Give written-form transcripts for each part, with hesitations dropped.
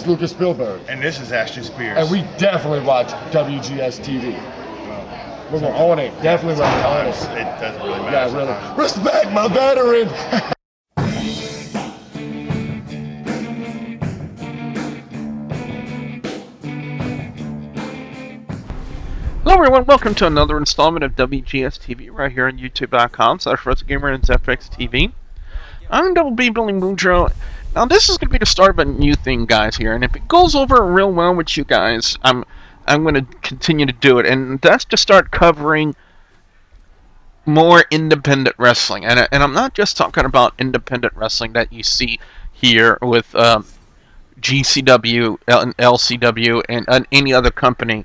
is Lucas Spielberg. And this is Ashton Spears. And we definitely watch WGS-TV. We're going to own it. Definitely we're going to own it. It doesn't really matter. Yeah, really. Respect my veteran! Hello everyone, welcome to another installment of WGS-TV right here on YouTube.com/WrestleGamer and ZFX-TV. I'm Double B Billy Moudreau. Now this is going to be the start of a new thing, guys, here, and if it goes over real well with you guys, I'm going to continue to do it, and that's to start covering more independent wrestling, and I'm not just talking about independent wrestling that you see here with GCW, LCW, and any other company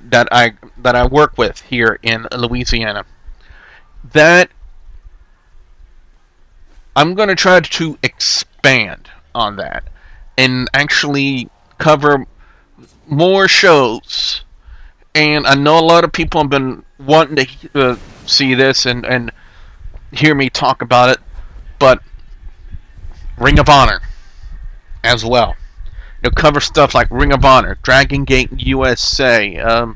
that I work with here in Louisiana. That I'm going to try to expand on that and actually cover more shows. And I know a lot of people have been wanting to see this and hear me talk about it, but Ring of Honor as well. They'll cover stuff like Ring of Honor, Dragon Gate USA.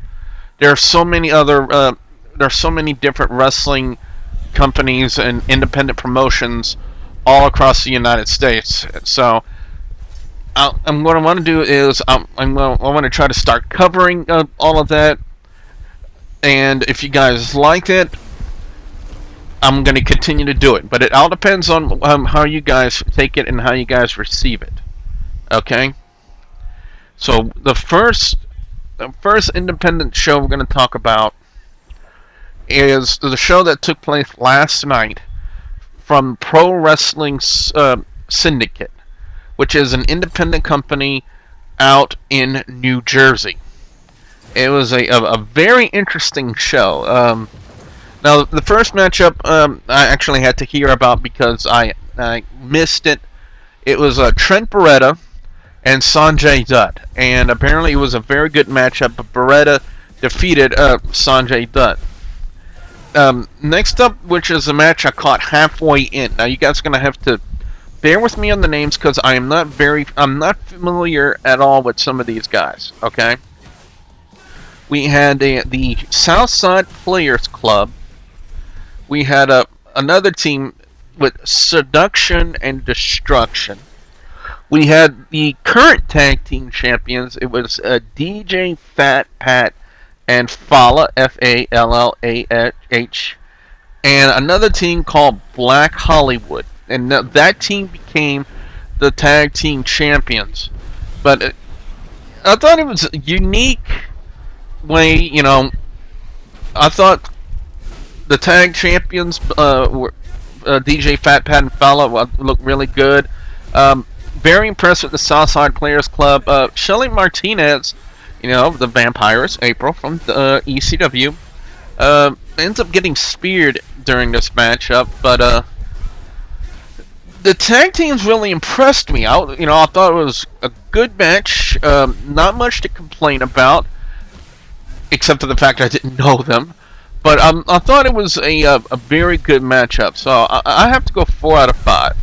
There are so many other, different wrestling companies and independent promotions all across the United States. So, what I want to do is I want to try to start covering all of that. And if you guys like it, I'm going to continue to do it. But it all depends on how you guys take it and how you guys receive it. Okay? So the first independent show we're going to talk about is the show that took place last night from Pro Wrestling Syndicate, which is an independent company out in New Jersey. It was a very interesting show. Now the first matchup I actually had to hear about because I missed it. It was Trent Beretta and Sanjay Dutt, and apparently it was a very good matchup, but Beretta defeated Sanjay Dutt. Next up, which is a match I caught halfway in. Now you guys are going to have to bear with me on the names because I'm not familiar at all with some of these guys, okay? We had the Southside Players Club. We had another team with Seduction and Destruction. We had the current tag team champions. It was DJ Fat Pat and Falla, F-A-L-L-A-H, and another team called Black Hollywood. And that team became the tag team champions. But I thought it was a unique way, I thought the tag champions were DJ Fat Pat and Falla looked really good. Very impressed with the Southside Players Club. Shelly Martinez, the Vampires, April from the ECW, ends up getting speared during this matchup, but the tag teams really impressed me. I thought it was a good match. Not much to complain about, except for the fact I didn't know them. But I thought it was a very good matchup, so I have to go 4 out of 5.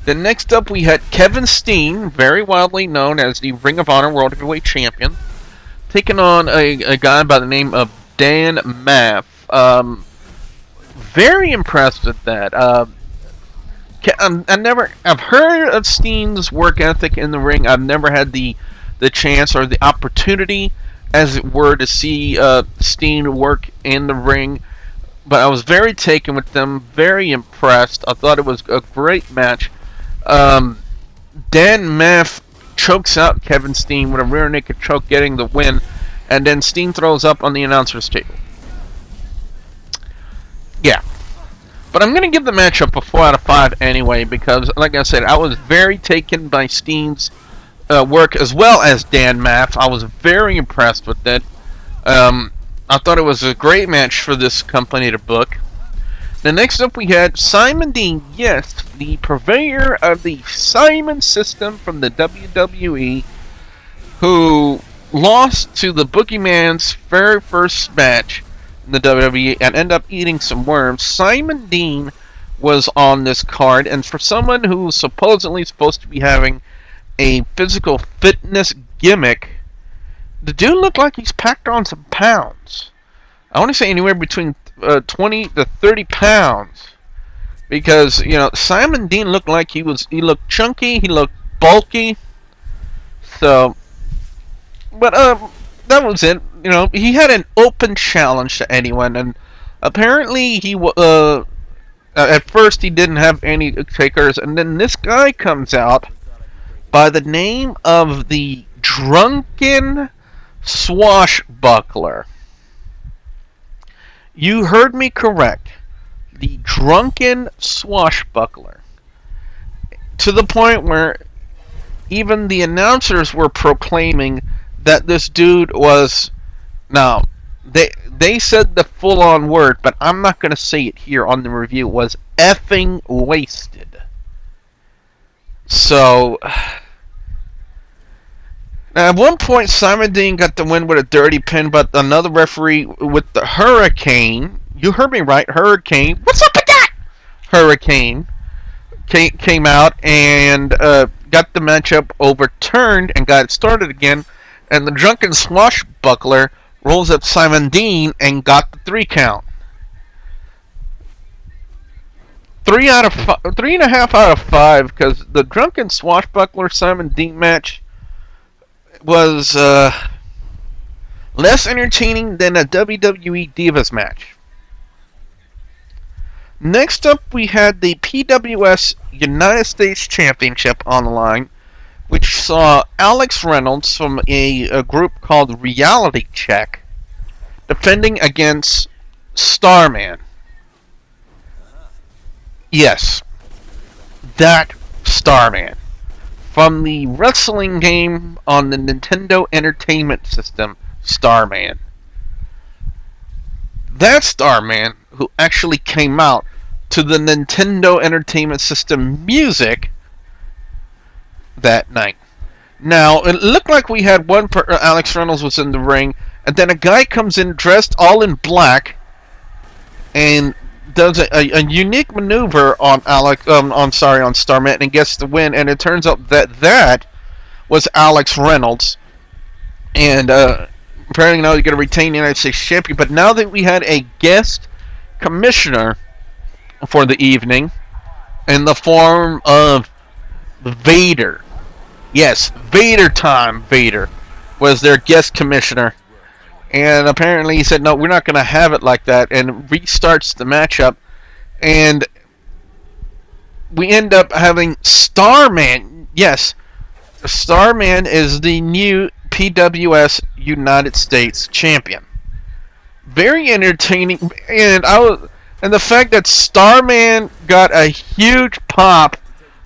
Then next up we had Kevin Steen, very widely known as the Ring of Honor World Heavyweight Champion, taking on a guy by the name of Dan Maff. Very impressed with that. I've heard of Steen's work ethic in the ring. I've never had the chance or the opportunity, as it were, to see Steen work in the ring. But I was very taken with them, very impressed. I thought it was a great match. Dan Maff chokes out Kevin Steen with a rear naked choke, getting the win, and then Steen throws up on the announcer's table. Yeah. But I'm going to give the matchup a 4 out of 5 anyway, because, like I said, I was very taken by Steen's work as well as Dan Maff. I was very impressed with it. I thought it was a great match for this company to book. Then next up we had Simon Dean, yes, the purveyor of the Simon system from the WWE, who lost to the Boogeyman's very first match in the WWE and ended up eating some worms. Simon Dean was on this card, and for someone who's supposedly supposed to be having a physical fitness gimmick, the dude looked like he's packed on some pounds. I want to say anywhere between 20 to 30 pounds. Because, Simon Dean looked like he looked chunky, he looked bulky. So, but that was it. He had an open challenge to anyone, and apparently at first he didn't have any takers, and then this guy comes out by the name of the Drunken Swashbuckler. You heard me correct. The Drunken Swashbuckler. To the point where even the announcers were proclaiming that this dude was... Now, they said the full-on word, but I'm not going to say it here on the review, was effing wasted. So... Now, at one point, Simon Dean got the win with a dirty pin, but another referee with the Hurricane, you heard me right, Hurricane, what's up with that? Hurricane came out and got the matchup overturned and got it started again, and the Drunken Swashbuckler rolls up Simon Dean and got the 3 count. 3.5 out of 5, because the Drunken Swashbuckler Simon Dean match was less entertaining than a WWE Divas match. Next up, we had the PWS United States Championship on the line, which saw Alex Reynolds from a group called Reality Check defending against Starman. Yes, that Starman. From the wrestling game on the Nintendo Entertainment System, Starman. That Starman, who actually came out to the Nintendo Entertainment System music that night. Now, it looked like we had Alex Reynolds was in the ring, and then a guy comes in dressed all in black and does a unique maneuver on Starman and gets the win, and it turns out that was Alex Reynolds, and apparently now he's going to retain the United States Champion. But now that we had a guest commissioner for the evening in the form of Vader, yes, Vader time, Vader was their guest commissioner. And apparently he said, no, we're not going to have it like that, and restarts the matchup. And we end up having Starman. Yes, Starman is the new PWS United States champion. Very entertaining. And the fact that Starman got a huge pop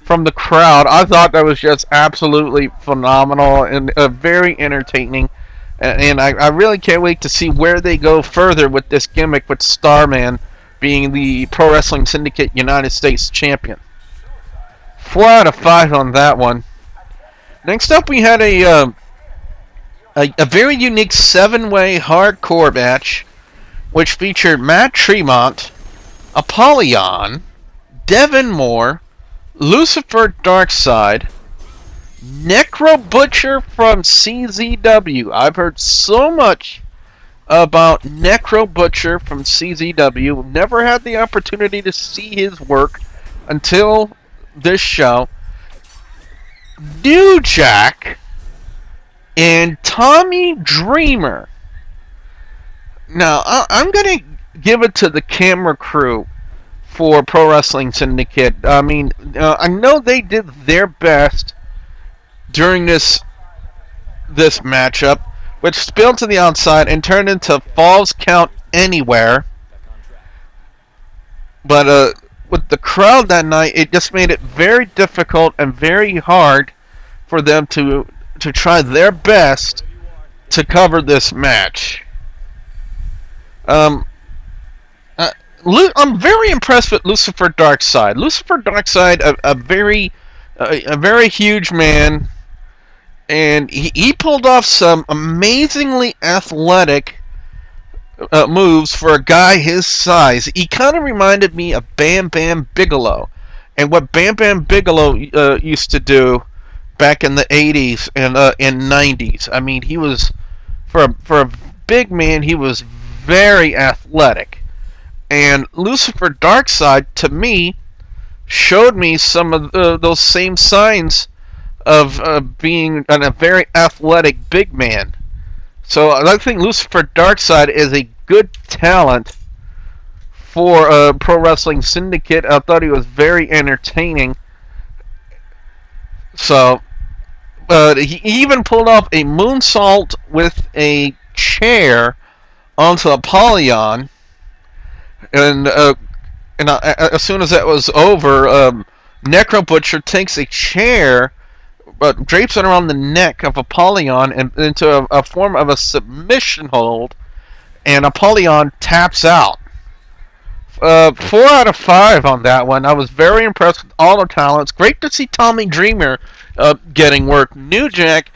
from the crowd, I thought that was just absolutely phenomenal and very entertaining. And I really can't wait to see where they go further with this gimmick with Starman being the Pro Wrestling Syndicate United States Champion. 4 out of 5 on that one. Next up, we had a very unique 7-way hardcore match, which featured Matt Tremont, Apollyon, Devin Moore, Lucifer Darkside, Necro Butcher from CZW. I've heard so much about Necro Butcher from CZW. Never had the opportunity to see his work until this show. New Jack and Tommy Dreamer. Now, I'm going to give it to the camera crew for Pro Wrestling Syndicate. I mean, I know they did their best during this matchup, which spilled to the outside and turned into Falls Count Anywhere. But with the crowd that night, it just made it very difficult and very hard for them to try their best to cover this match. I'm very impressed with Lucifer Darkside. Lucifer Darkside, a very huge man. And he pulled off some amazingly athletic moves for a guy his size. He kind of reminded me of Bam Bam Bigelow. And what Bam Bam Bigelow used to do back in the 80s and 90s. I mean, he was, for a big man, he was very athletic. And Lucifer Darkseid, to me, showed me some of those same signs of being a very athletic big man. So I think Lucifer Darkseid is a good talent for Pro Wrestling Syndicate. I thought he was very entertaining. So he even pulled off a moonsault with a chair onto Apollyon. And as soon as that was over, Necro Butcher takes a chair, drapes it around the neck of Apollyon and into a form of a submission hold, and Apollyon taps out. 4 out of 5 on that one. I was very impressed with all the talents. Great to see Tommy Dreamer getting work. New Jack,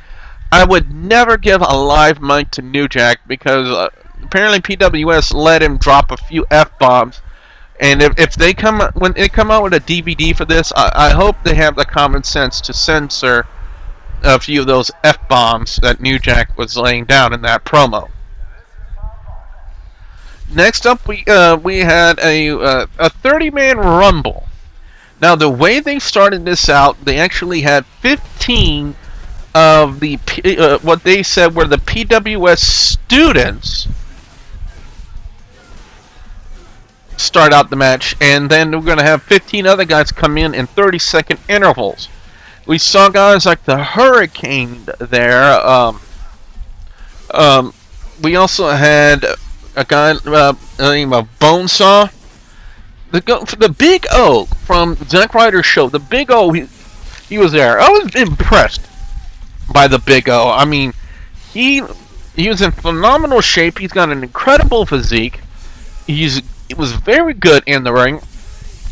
I would never give a live mic to New Jack because apparently PWS let him drop a few F-bombs. And if they come out with a DVD for this, I hope they have the common sense to censor a few of those F-bombs that New Jack was laying down in that promo. Next up, we had a 30-man Rumble. Now, the way they started this out, they actually had 15 of the what they said were the PWS students start out the match, and then we're going to have 15 other guys come in 30-second intervals. We saw guys like the Hurricane there. We also had a guy by the name of Bonesaw. The Big O from Zack Ryder's show. The Big O, he was there. I was impressed by the Big O. I mean, he was in phenomenal shape. He's got an incredible physique. He was very good in the ring,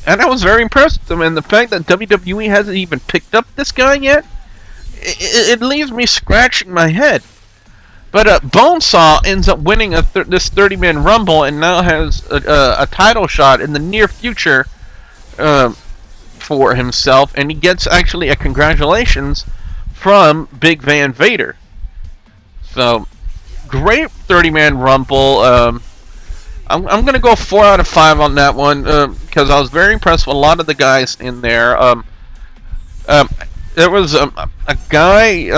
and I was very impressed with him. And the fact that WWE hasn't even picked up this guy yet, it leaves me scratching my head. But Bonesaw ends up winning this 30-man Rumble and now has a title shot in the near future for himself, and he gets actually a congratulations from Big Van Vader. So, great 30-man Rumble. I'm going to go 4 out of 5 on that one because I was very impressed with a lot of the guys in there. There was a guy,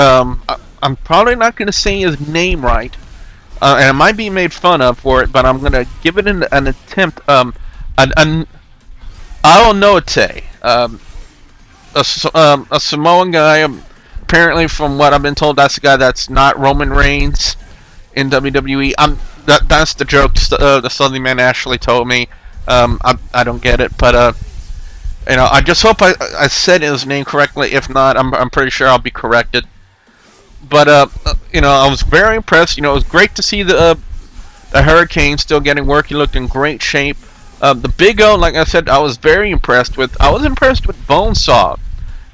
I'm probably not going to say his name right, and I might be made fun of for it, but I'm going to give it an attempt. Aonote, a Samoan guy. Apparently, from what I've been told, that's the guy that's not Roman Reigns in WWE. That's the joke the Southern Man Ashley told me. I don't get it, but I just hope I said his name correctly. If not, I'm pretty sure I'll be corrected. But I was very impressed. It was great to see the Hurricane still getting work. He looked in great shape. The Big O, like I said, I was very impressed with. I was impressed with Bonesaw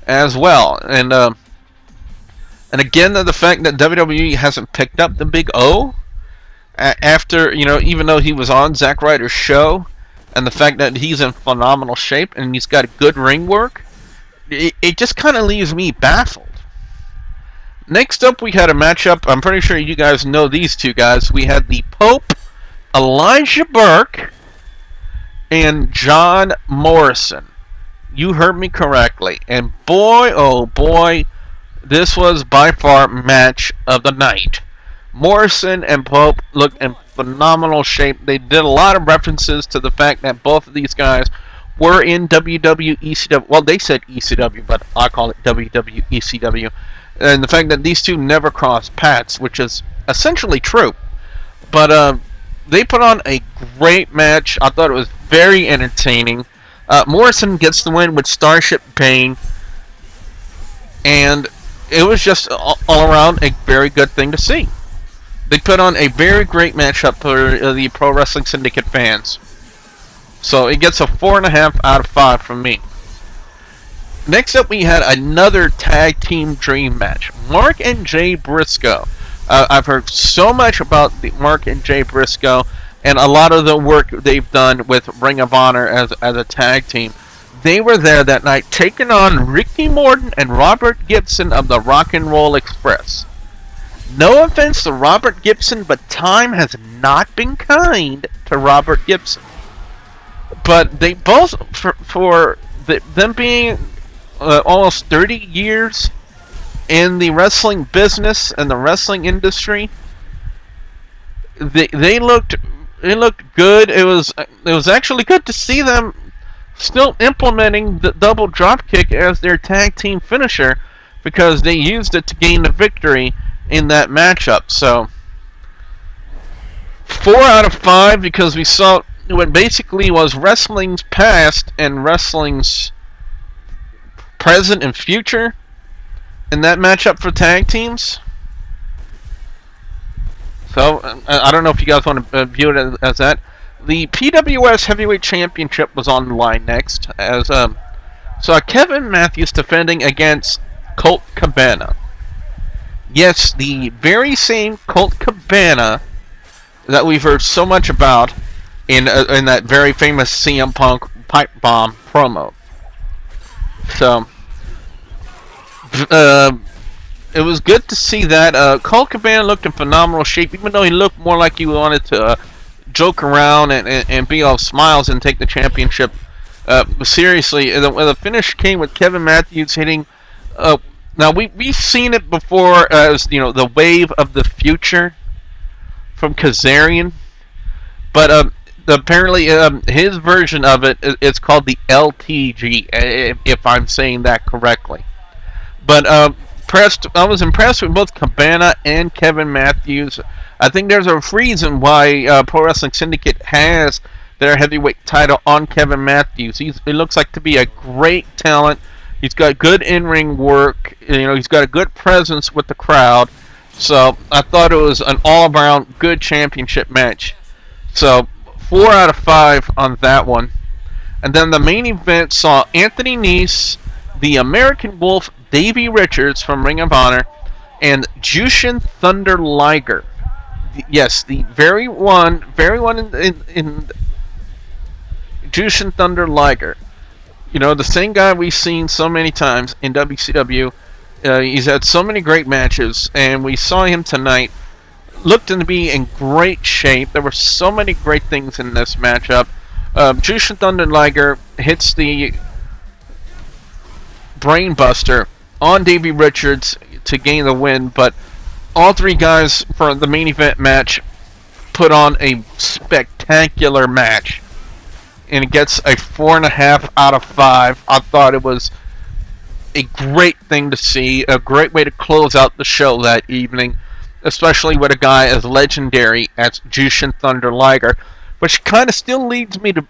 as well, and again, the fact that WWE hasn't picked up the Big O after, even though he was on Zack Ryder's show, and the fact that he's in phenomenal shape and he's got good ring work, it just kind of leaves me baffled. Next up, we had a matchup. I'm pretty sure you guys know these two guys. We had the Pope, Elijah Burke, and John Morrison. You heard me correctly. And boy, oh boy, this was by far match of the night. Morrison and Pope looked in phenomenal shape. They did a lot of references to the fact that both of these guys were in WWECW. Well, they said ECW, but I call it WWECW. And the fact that these two never crossed paths, which is essentially true. But they put on a great match. I thought it was very entertaining. Morrison gets the win with Starship Pain. And it was just all around a very good thing to see. They put on a very great matchup for the Pro Wrestling Syndicate fans. So it gets a 4.5 out of 5 from me. Next up, we had another tag team dream match. Mark and Jay Briscoe. I've heard so much about the Mark and Jay Briscoe and a lot of the work they've done with Ring of Honor as a tag team. They were there that night taking on Ricky Morton and Robert Gibson of the Rock and Roll Express. No offense to Robert Gibson, but time has not been kind to Robert Gibson. But they both, them being almost 30 years in the wrestling business and the wrestling industry, they looked good. It was actually good to see them still implementing the double dropkick as their tag team finisher, because they used it to gain the victory in that matchup. So 4 out of 5, because we saw what basically was wrestling's past and wrestling's present and future in that matchup for tag teams. So I don't know if you guys want to view it as that. The PWS Heavyweight Championship was on the line next, as saw Kevin Matthews defending against Colt Cabana. Yes, the very same Colt Cabana that we've heard so much about in that very famous CM Punk pipe bomb promo. So it was good to see that. Colt Cabana looked in phenomenal shape, even though he looked more like he wanted to joke around and be all smiles and take the championship seriously. The finish came with Kevin Matthews hitting. Now we've seen it before as the wave of the future from Kazarian, but apparently his version of it is called the LTG, if I'm saying that correctly. But I was impressed with both Cabana and Kevin Matthews. I think there's a reason why Pro Wrestling Syndicate has their heavyweight title on Kevin Matthews. He looks like to be a great talent. He's got good in-ring work. He's got a good presence with the crowd. So I thought it was an all-around good championship match. So 4 out of 5 on that one. And then the main event saw Anthony Nese, the American Wolf, Davey Richards from Ring of Honor, and Jushin Thunder Liger. Yes, the very one in Jushin Thunder Liger. The same guy we've seen so many times in WCW. He's had so many great matches, and we saw him tonight. Looked to be in great shape. There were so many great things in this matchup. Jushin Thunder Liger hits the Brainbuster on Davey Richards to gain the win, but all three guys for the main event match put on a spectacular match, and it gets a 4.5 out of 5. I thought it was a great thing to see, a great way to close out the show that evening, especially with a guy as legendary as Jushin Thunder Liger, which kind of still leads me to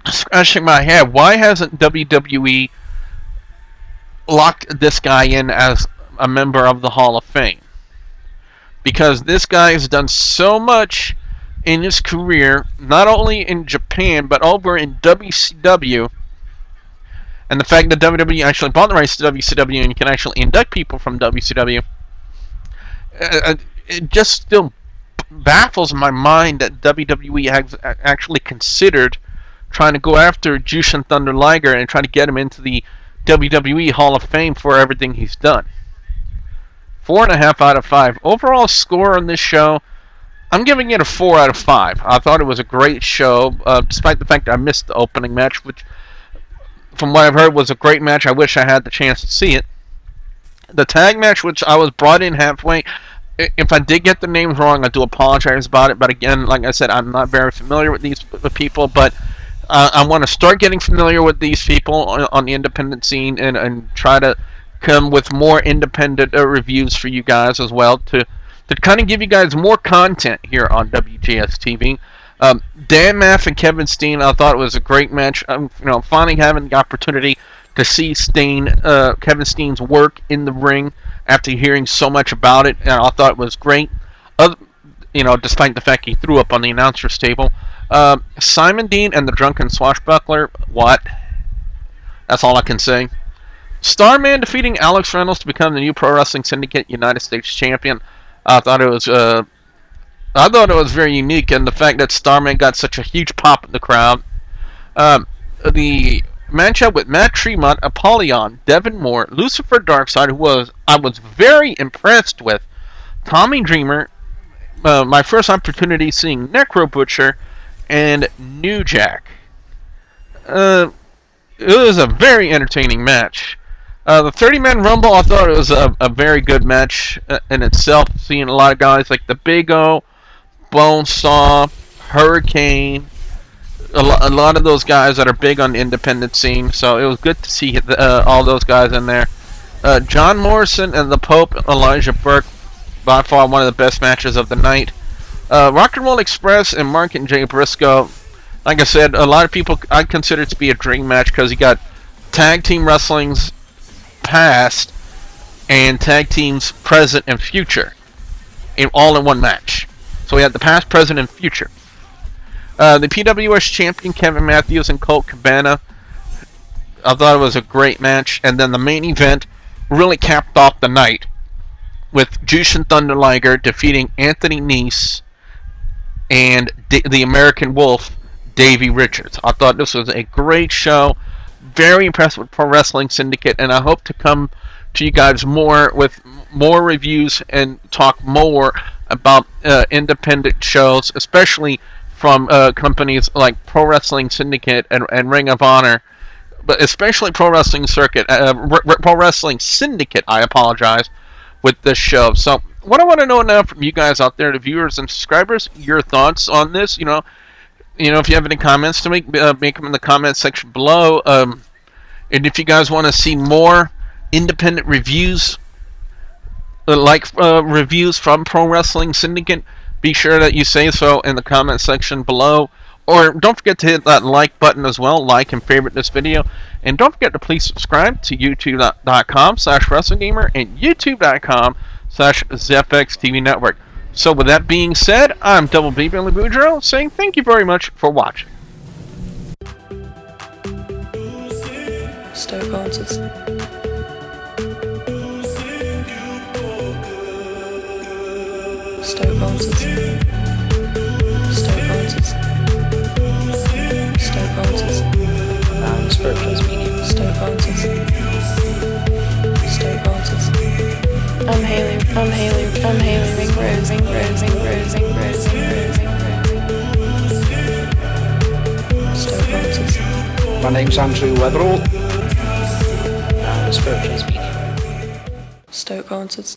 scratching my head. Why hasn't WWE locked this guy in as a member of the Hall of Fame? Because this guy has done so much in his career, not only in Japan, but over in WCW. And the fact that WWE actually bought the rights to WCW and you can actually induct people from WCW, it just still baffles my mind that WWE has actually considered trying to go after Jushin Thunder Liger and try to get him into the WWE Hall of Fame for everything he's done. 4.5 out of 5. Overall score on this show, I'm giving it a 4 out of 5. I thought it was a great show, despite the fact that I missed the opening match, which, from what I've heard, was a great match. I wish I had the chance to see it. The tag match, which I was brought in halfway, if I did get the names wrong, I do apologize about it. But again, like I said, I'm not very familiar with these people, but I want to start getting familiar with these people on the independent scene and try to come with more independent reviews for you guys as well to kind of give you guys more content here on WGS-TV. Dan Maff and Kevin Steen, I thought it was a great match. Finally having the opportunity to see Kevin Steen's work in the ring after hearing so much about it, and I thought it was great. Despite the fact he threw up on the announcer's table. Simon Dean and the Drunken Swashbuckler, what? That's all I can say. Starman defeating Alex Reynolds to become the new Pro Wrestling Syndicate United States Champion. I thought it was very unique, and the fact that Starman got such a huge pop in the crowd. The matchup with Matt Tremont, Apollyon, Devin Moore, Lucifer Darkseid, who I was very impressed with, Tommy Dreamer, my first opportunity seeing Necro Butcher, and New Jack. It was a very entertaining match. The 30-man Rumble, I thought it was a very good match in itself, seeing a lot of guys like the Big O, Bonesaw, Hurricane, a lot of those guys that are big on the independent scene, so it was good to see all those guys in there. John Morrison and the Pope, Elijah Burke, by far one of the best matches of the night. Rock and Roll Express and Mark and Jay Briscoe, like I said, a lot of people I consider it to be a dream match because you got tag team wrestling's past and tag teams present and future all in one match. So we had the past, present, and future. The PWS champion Kevin Matthews and Colt Cabana, I thought it was a great match. And then the main event really capped off the night with Jushin Thunder Liger defeating Anthony Nese and the American Wolf, Davey Richards. I thought this was a great show. Very impressed with Pro Wrestling Syndicate, and I hope to come to you guys more with more reviews and talk more about independent shows, especially from companies like Pro Wrestling Syndicate and Ring of Honor, but especially Pro Wrestling Pro Wrestling Syndicate. I apologize with this show. So, what I want to know now from you guys out there, the viewers and subscribers, your thoughts on this. You know, if you have any comments to make them in the comment section below. And if you guys want to see more independent reviews, reviews from Pro Wrestling Syndicate, be sure that you say so in the comment section below. Or don't forget to hit that like button as well, like and favorite this video. And don't forget to please subscribe to youtube.com/WrestlingGamer and youtube.com/ZFXTV Network. So with that being said, I'm Double B Billy Boudreaux saying thank you very much for watching. Stone Cold. Stone Cold. Stone Cold. Stone Cold. Spiritual medium. Stone Cold. Stone Cold. I'm Haley Ringrose. Stone Cold. My name's Andrew Weatherall. Spiritual medium. Stone Cold.